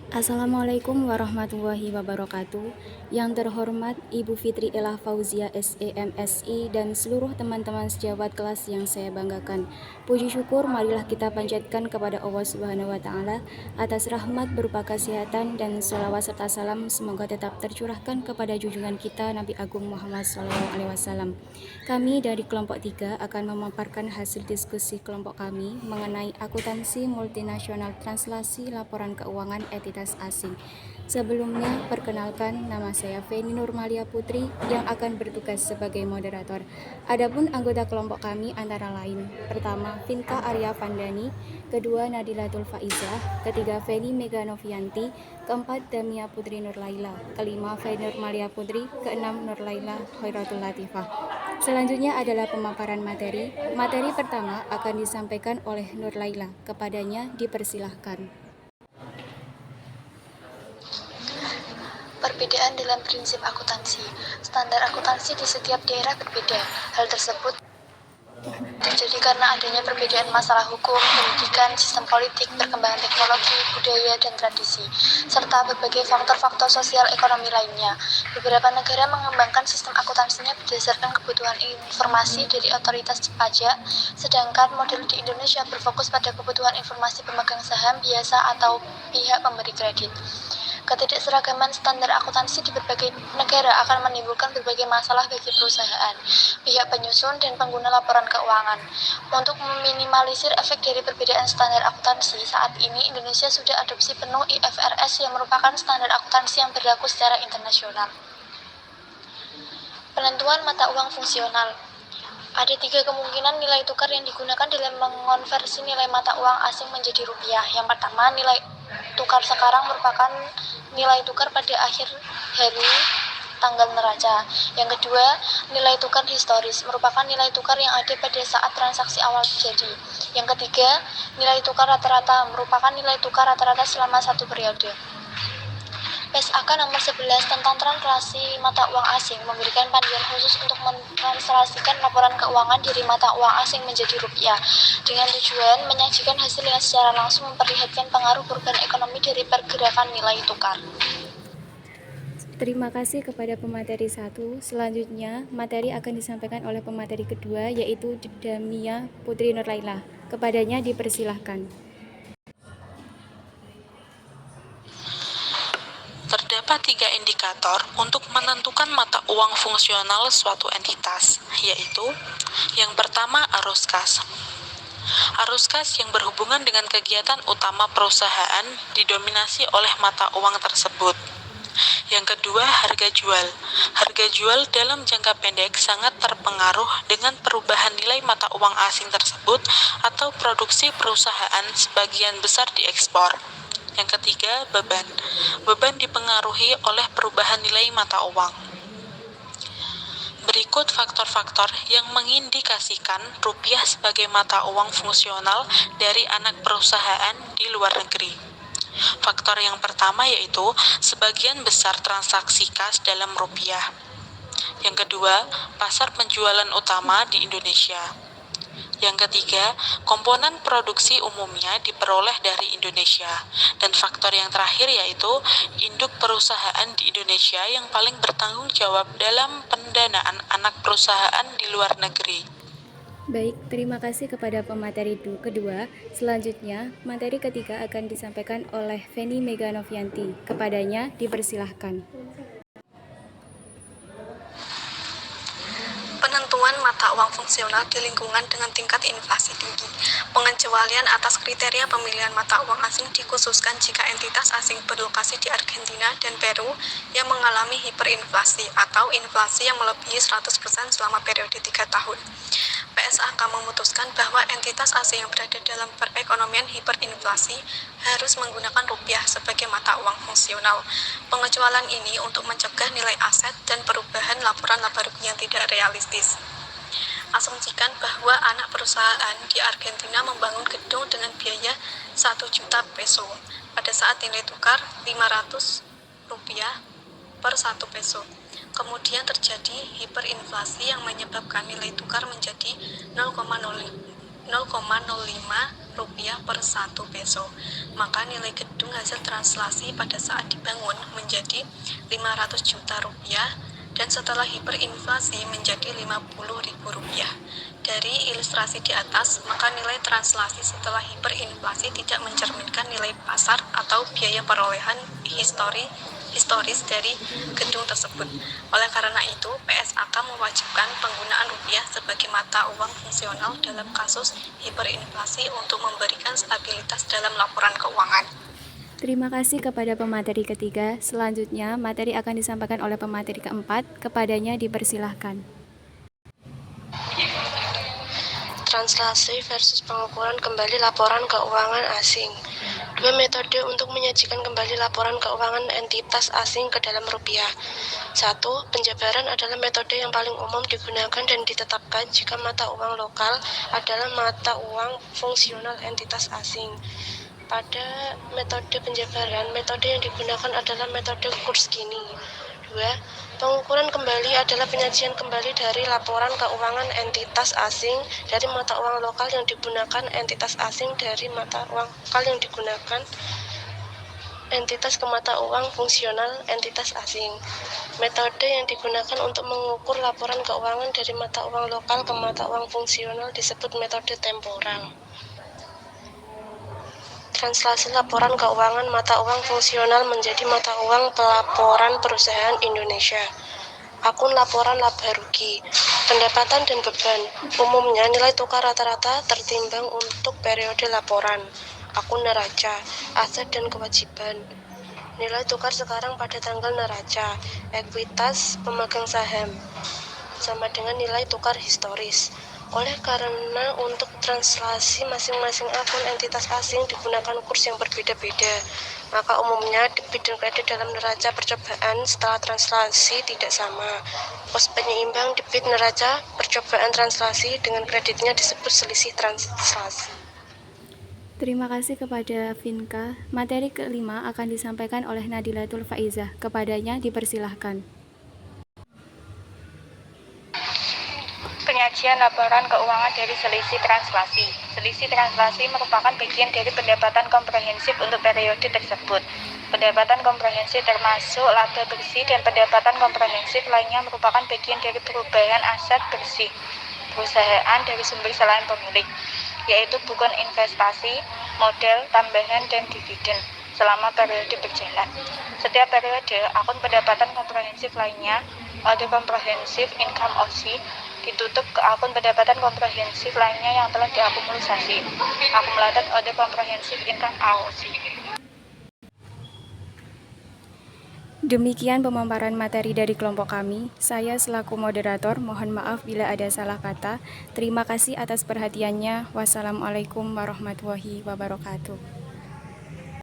Assalamualaikum warahmatullahi wabarakatuh. Yang terhormat Ibu Fitri Ella Fauzia SEMSI dan seluruh teman-teman sejawat kelas yang saya banggakan. Puji syukur marilah kita panjatkan kepada Allah Subhanahu wa taala atas rahmat berupa kesehatan dan sholawat serta salam semoga tetap tercurahkan kepada junjungan kita Nabi Agung Muhammad SAW. Kami dari kelompok 3 akan memaparkan hasil diskusi kelompok kami mengenai akuntansi multinasional translasi laporan keuangan entitas asing. Sebelumnya, perkenalkan nama saya Feni Nurmalia Putri yang akan bertugas sebagai moderator. Adapun anggota kelompok kami antara lain: pertama, Vinka Arya Vandani, kedua, Nadilatul Faizah, ketiga, Feni Mega Novianti, keempat, Damia Putri Nurlaila, kelima, Feni Nurmalia Putri, keenam, Nurlaila Khairatul Latifah. Selanjutnya adalah pemaparan materi. Materi pertama akan disampaikan oleh Nurlaila. Kepadanya dipersilahkan. Perbedaan dalam prinsip akuntansi. Standar akuntansi di setiap daerah berbeda. Hal tersebut terjadi karena adanya perbedaan masalah hukum, pendidikan, sistem politik, perkembangan teknologi, budaya, dan tradisi, serta berbagai faktor-faktor sosial ekonomi lainnya. Beberapa negara mengembangkan sistem akuntansinya berdasarkan kebutuhan informasi dari otoritas pajak, sedangkan model di Indonesia berfokus pada kebutuhan informasi pemegang saham biasa atau pihak pemberi kredit. Ketidakseragaman standar akuntansi di berbagai negara akan menimbulkan berbagai masalah bagi perusahaan, pihak penyusun, dan pengguna laporan keuangan. Untuk meminimalisir efek dari perbedaan standar akuntansi, saat ini Indonesia sudah adopsi penuh IFRS yang merupakan standar akuntansi yang berlaku secara internasional. Penentuan mata uang fungsional. Ada 3 kemungkinan nilai tukar yang digunakan dalam mengonversi nilai mata uang asing menjadi rupiah. Yang pertama, nilai tukar sekarang merupakan nilai tukar pada akhir hari tanggal neraca. Yang kedua, nilai tukar historis merupakan nilai tukar yang ada pada saat transaksi awal terjadi. Yang ketiga, nilai tukar rata-rata merupakan nilai tukar rata-rata selama satu periode. PSAK nomor 11 tentang translasi mata uang asing memberikan panduan khusus untuk mentranslasikan laporan keuangan dari mata uang asing menjadi rupiah dengan tujuan menyajikan hasil yang secara langsung memperlihatkan pengaruh perubahan ekonomi dari pergerakan nilai tukar. Terima kasih kepada pemateri 1. Selanjutnya, materi akan disampaikan oleh pemateri kedua, yaitu Damia Putri Nurlaila. Kepadanya dipersilahkan. Terdapat 3 indikator untuk menentukan mata uang fungsional suatu entitas, yaitu yang pertama arus kas. Arus kas yang berhubungan dengan kegiatan utama perusahaan didominasi oleh mata uang tersebut. Yang kedua, harga jual. Harga jual dalam jangka pendek sangat terpengaruh dengan perubahan nilai mata uang asing tersebut atau produksi perusahaan sebagian besar diekspor. Yang ketiga, beban. Beban dipengaruhi oleh perubahan nilai mata uang. Berikut faktor-faktor yang mengindikasikan rupiah sebagai mata uang fungsional dari anak perusahaan di luar negeri. Faktor yang pertama yaitu sebagian besar transaksi kas dalam rupiah. Yang kedua, pasar penjualan utama di Indonesia. Yang ketiga, komponen produksi umumnya diperoleh dari Indonesia. Dan faktor yang terakhir yaitu induk perusahaan di Indonesia yang paling bertanggung jawab dalam pendanaan anak perusahaan di luar negeri. Baik, terima kasih kepada pemateri kedua. Selanjutnya, materi ketiga akan disampaikan oleh Feni Mega Novianti. Kepadanya dipersilahkan. Penentuan mata uang fungsional di lingkungan dengan tingkat inflasi tinggi. Pengecualian atas kriteria pemilihan mata uang asing dikhususkan jika entitas asing berlokasi di Argentina dan Peru yang mengalami hiperinflasi atau inflasi yang melebihi 100% selama periode 3 tahun. PSAK memutuskan bahwa entitas asing yang berada dalam perekonomian hiperinflasi harus menggunakan rupiah sebagai mata uang fungsional. Pengecualian ini untuk mencegah nilai aset dan perubahan laporan laba rugi yang tidak realistis. Asumsikan bahwa anak perusahaan di Argentina membangun gedung dengan biaya 1 juta peso pada saat nilai tukar 500 rupiah per 1 peso. Kemudian terjadi hiperinflasi yang menyebabkan nilai tukar menjadi 0,05 rupiah per 1 peso. maka nilai gedung hasil translasi pada saat dibangun menjadi 500 juta rupiah dan setelah hiperinflasi menjadi 50.000 rupiah. Dari ilustrasi di atas, maka nilai translasi setelah hiperinflasi tidak mencerminkan nilai pasar atau biaya perolehan historis dari gedung tersebut. Oleh karena itu, PSAK mewajibkan penggunaan rupiah sebagai mata uang fungsional dalam kasus hiperinflasi untuk memberikan stabilitas dalam laporan keuangan. Terima kasih kepada pemateri ketiga. Selanjutnya, materi akan disampaikan oleh pemateri keempat. Kepadanya dipersilahkan. Translasi versus pengukuran kembali laporan keuangan asing. Dua metode untuk menyajikan kembali laporan keuangan entitas asing ke dalam rupiah. 1. Penjabaran adalah metode yang paling umum digunakan dan ditetapkan jika mata uang lokal adalah mata uang fungsional entitas asing. Pada metode penjabaran, metode yang digunakan adalah metode kurs Gini. 2. Pengukuran kembali adalah penyajian kembali dari laporan keuangan entitas asing dari mata uang lokal yang digunakan entitas asing dari mata uang lokal yang digunakan entitas ke mata uang fungsional entitas asing. Metode yang digunakan untuk mengukur laporan keuangan dari mata uang lokal ke mata uang fungsional disebut metode temporal. Translasi laporan keuangan mata uang fungsional menjadi mata uang pelaporan perusahaan Indonesia. Akun laporan laba rugi, pendapatan dan beban. Umumnya nilai tukar rata-rata tertimbang untuk periode laporan. Akun neraca, aset dan kewajiban. Nilai tukar sekarang pada tanggal neraca. Ekuitas pemegang saham sama dengan nilai tukar historis. Oleh karena untuk translasi masing-masing akun entitas asing digunakan kurs yang berbeda-beda, maka umumnya debit dan kredit dalam neraca percobaan setelah translasi tidak sama. Pos penyeimbang debit neraca percobaan translasi dengan kreditnya disebut selisih translasi. Terima kasih kepada Vinka. Materi kelima akan disampaikan oleh Nadilatul Faizah. Kepadanya dipersilahkan. Penyajian laporan keuangan dari selisih translasi. Selisih translasi merupakan bagian dari pendapatan komprehensif untuk periode tersebut. Pendapatan komprehensif termasuk laba bersih dan pendapatan komprehensif lainnya merupakan bagian dari perubahan aset bersih perusahaan dari sumber selain pemilik, yaitu bukan investasi, modal, tambahan, dan dividen selama periode berjalan. Setiap periode, akun pendapatan komprehensif lainnya, Other Comprehensive Income OC, ditutup ke akun pendapatan komprehensif lainnya yang telah diakumulasi, Accumulated Other Comprehensive Income AOC. Demikian pemaparan materi dari kelompok kami. Saya selaku moderator mohon maaf bila ada salah kata. Terima kasih atas perhatiannya. Wassalamualaikum warahmatullahi wabarakatuh.